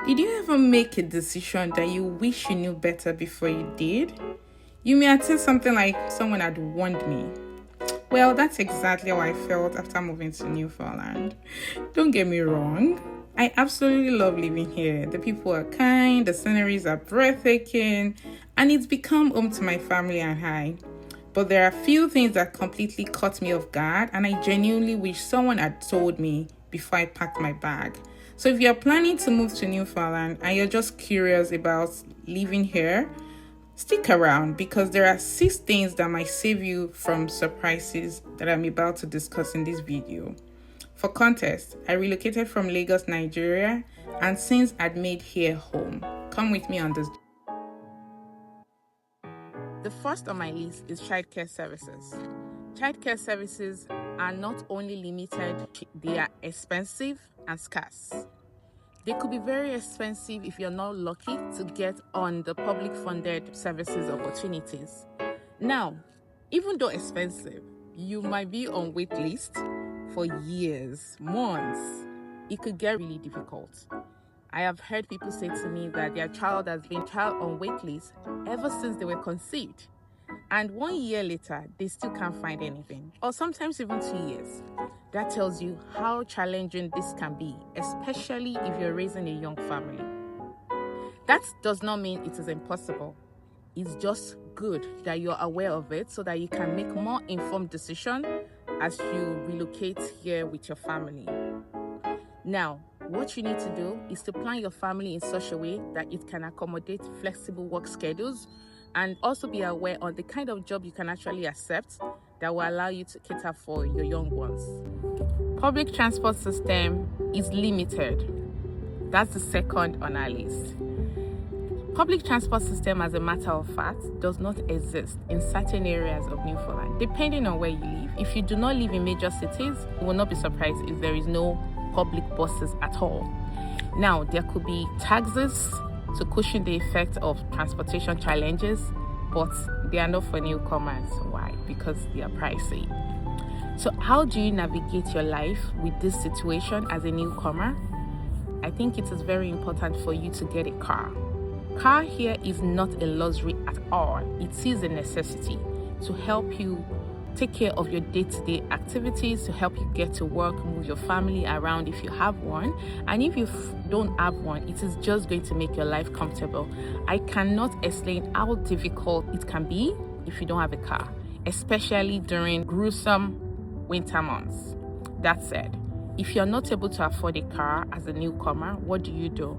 Did you ever make a decision that you wish you knew better before you did? You may have said something like, someone had warned me. Well, that's exactly how I felt after moving to Newfoundland. Don't get me wrong, I absolutely love living here. The people are kind, the sceneries are breathtaking, and it's become home to my family and I. But there are a few things that completely caught me off guard, and I genuinely wish someone had told me before I packed my bag. So if you're planning to move to Newfoundland and you're just curious about living here, stick around because there are 6 things that might save you from surprises that I'm about to discuss in this video. For context, I relocated from Lagos, Nigeria, and since I'd made here home. Come with me on this. The first on my list is childcare services. Childcare services are not only limited, they are expensive and scarce. They could be very expensive if you're not lucky to get on the public funded services opportunities. Now, even though expensive, you might be on wait list for years, months. It could get really difficult. I have heard people say to me that their child has been on wait list ever since they were conceived. And 1 year later, they still can't find anything, or sometimes even 2 years. That tells you how challenging this can be, especially if you're raising a young family. That does not mean it is impossible. It's just good that you're aware of it so that you can make more informed decisions as you relocate here with your family. Now, what you need to do is to plan your family in such a way that it can accommodate flexible work schedules, and also be aware on the kind of job you can actually accept that will allow you to cater for your young ones. Public transport system is limited. That's the second on our list. Public transport system, as a matter of fact, does not exist in certain areas of Newfoundland, depending on where you live. If you do not live in major cities, you will not be surprised if there is no public buses at all. Now, there could be taxes to cushion the effect of transportation challenges, but they are not for newcomers. Why? Because they are pricey. So how do you navigate your life with this situation as a newcomer? I think it is very important for you to get a car. Car here is not a luxury at all. It is a necessity to help you take care of your day-to-day activities, to help you get to work, move your family around if you have one. And if you don't have one, it is just going to make your life comfortable. I cannot explain how difficult it can be if you don't have a car, especially during gruesome winter months. That said, if you're not able to afford a car as a newcomer, what do?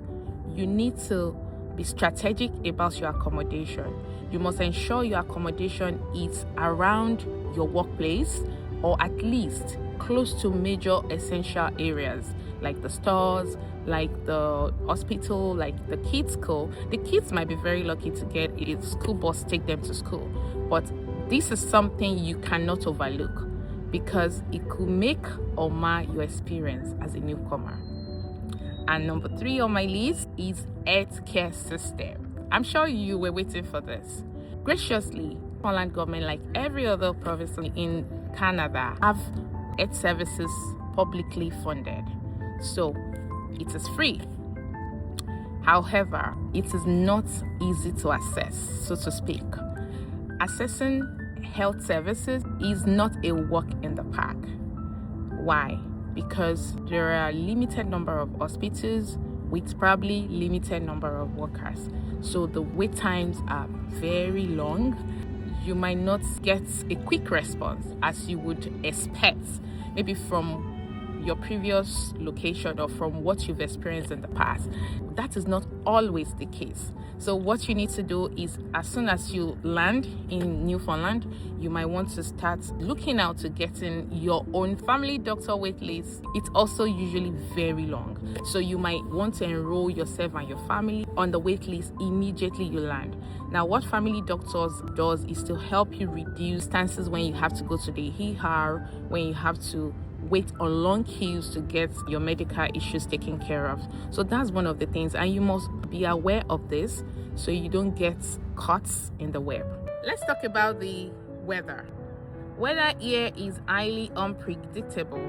You need to be strategic about your accommodation. You must ensure your accommodation is around your workplace, or at least close to major essential areas like the stores, like the hospital, like the kids' school. The kids might be very lucky to get a school bus take them to school, but this is something you cannot overlook because it could make or mar your experience as a newcomer. And number 3 on my list is healthcare system. I'm sure you were waiting for this. Graciously, Newfoundland government, like every other province in Canada, have health services publicly funded. So it is free. However, it is not easy to access, so to speak. Accessing health services is not a walk in the park. Why? Because there are a limited number of hospitals with probably limited number of workers. So the wait times are very long. You might not get a quick response as you would expect, maybe from your previous location or from what you've experienced in the past. That is not always the case. So what you need to do is, as soon as you land in Newfoundland, you might want to start looking out to getting your own family doctor wait list. It's also usually very long. So you might want to enroll yourself and your family on the wait list immediately you land. Now, what family doctors does is to help you reduce distances when you have to go to the ER, when you have to wait on long queues to get your medical issues taken care of. So that's one of the things, and you must be aware of this so you don't get caught in the web. Let's talk about the weather. Weather here is highly unpredictable.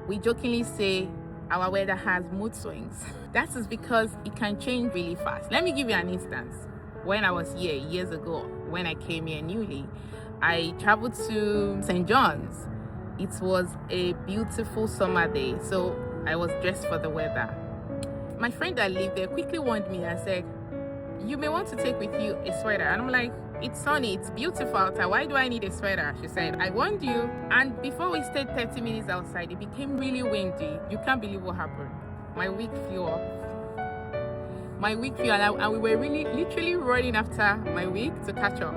We jokingly say our weather has mood swings. That is because it can change really fast. Let me give you an instance. When I was here years ago, when I came here newly, I traveled to St. John's. It was a beautiful summer day, so I was dressed for the weather. My friend that lived there quickly warned me and said, "You may want to take with you a sweater." And I'm like, "It's sunny, it's beautiful outside. Why do I need a sweater?" She said, "I warned you." And before we stayed 30 minutes outside, it became really windy. You can't believe what happened. My wig flew off. And we were really literally running after my wig to catch up.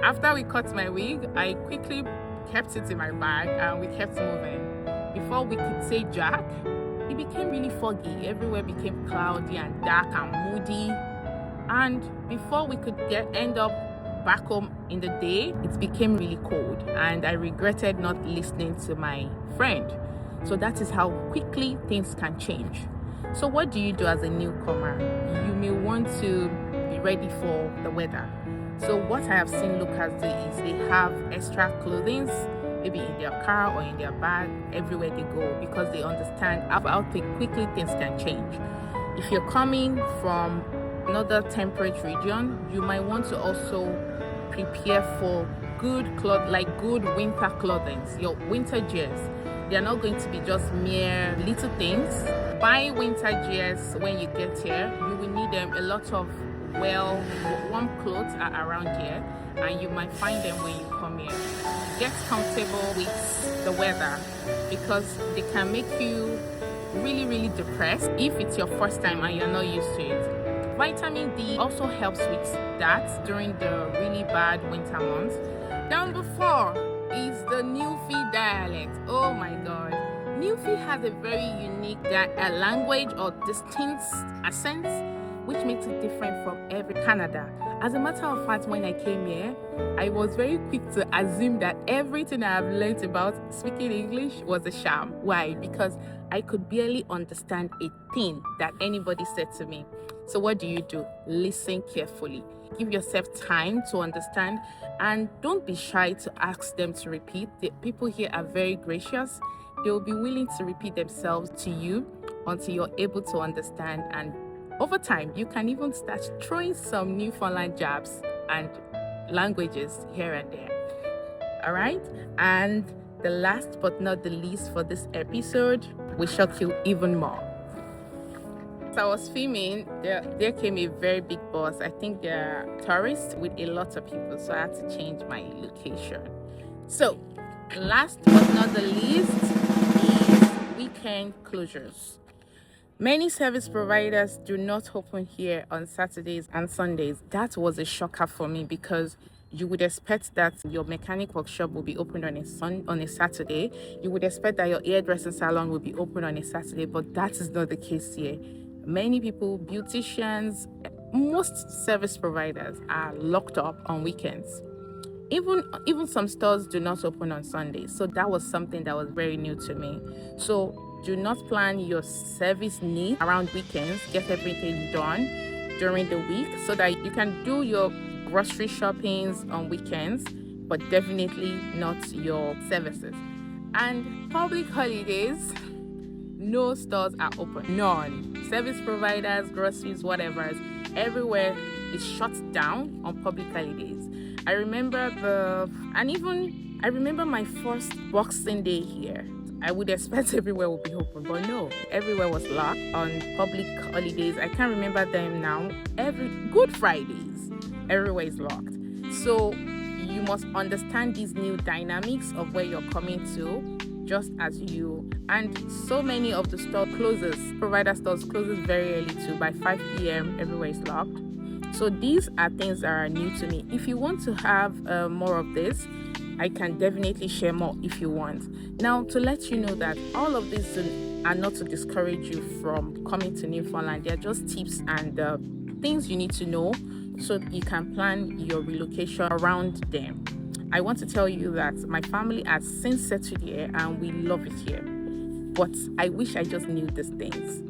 After we cut my wig, I quickly kept it in my bag and we kept moving. Before we could say Jack, it became really foggy. Everywhere became cloudy and dark and moody. And before we could end up back home in the day, it became really cold. And I regretted not listening to my friend. So that is how quickly things can change. So what do you do as a newcomer? You may want to be ready for the weather. So what I have seen locals do is they have extra clothing, maybe in their car or in their bag, everywhere they go, because they understand how quickly things can change. If you're coming from another temperate region, you might want to also prepare for good winter clothing, your winter gears. They are not going to be just mere little things. Buy winter gears when you get here. You will need a lot of warm clothes are around here, and you might find them when you come here. Get comfortable with the weather because they can make you really, really depressed if it's your first time and you're not used to it. Vitamin D also helps with that during the really bad winter months. Number 4 is the Newfoundland dialect. Oh my god. Newfoundland has a very unique language or distinct accent, which makes it different from every Canada. As a matter of fact, when I came here, I was very quick to assume that everything I have learned about speaking English was a sham. Why? Because I could barely understand a thing that anybody said to me. So what do? Listen carefully. Give yourself time to understand and don't be shy to ask them to repeat. The people here are very gracious. They will be willing to repeat themselves to you until you're able to understand, and over time you can even start throwing some Newfoundland jabs and languages here and there. All right, and the last but not the least for this episode will shock you even more. As I was filming, there came a very big bus. I think they're tourists with a lot of people, so I had to change my location. So last but not the least is weekend closures. Many service providers do not open here on Saturdays and Sundays. That was a shocker for me because you would expect that your mechanic workshop will be open on a Saturday. You would expect that your hairdressing salon will be open on a Saturday, but that is not the case here. Many people, beauticians, most service providers are locked up on weekends. Even some stores do not open on Sundays. So that was something that was very new to me. So do not plan your service needs around weekends. Get everything done during the week so that you can do your grocery shoppings on weekends, but definitely not your services. And public holidays, no stores are open. None. Service providers, groceries, whatever, everywhere is shut down on public holidays. I remember my first Boxing Day here. I would expect everywhere would be open, but no, everywhere was locked on public holidays. I can't remember them now. Every Good Fridays, everywhere is locked. So you must understand these new dynamics of where you're coming to, just as you. And so many of the provider stores closes very early too. By 5 p.m. everywhere is locked. So these are things that are new to me. If you want to have more of this, I can definitely share more if you want. Now, to let you know that all of these are not to discourage you from coming to Newfoundland. They are just tips and things you need to know so you can plan your relocation around them. I want to tell you that my family has since settled here and we love it here. But I wish I just knew these things.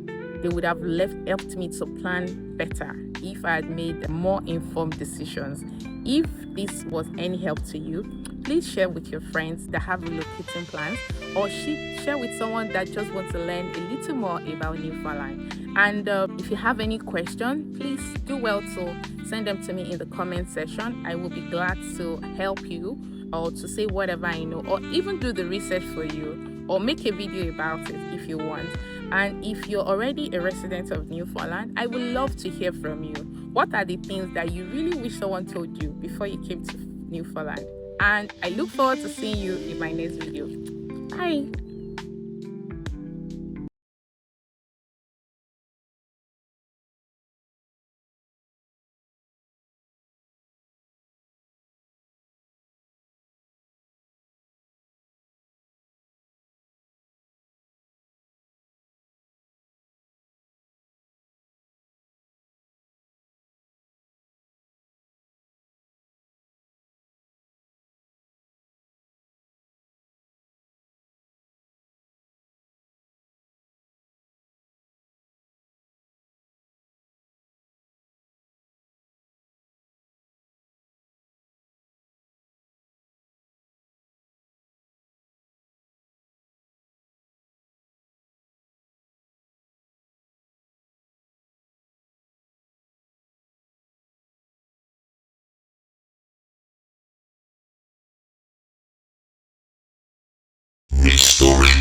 They would have helped me to plan better if I had made more informed decisions. If this was any help to you, please share with your friends that have relocating plans, or share with someone that just wants to learn a little more about Newfoundland. And if you have any question, please do well to send them to me in the comment section. I will be glad to help you, or to say whatever I know, or even do the research for you, or make a video about it if you want. And if you're already a resident of Newfoundland, I would love to hear from you. What are the things that you really wish someone told you before you came to Newfoundland? And I look forward to seeing you in my next video. Bye. Mystery.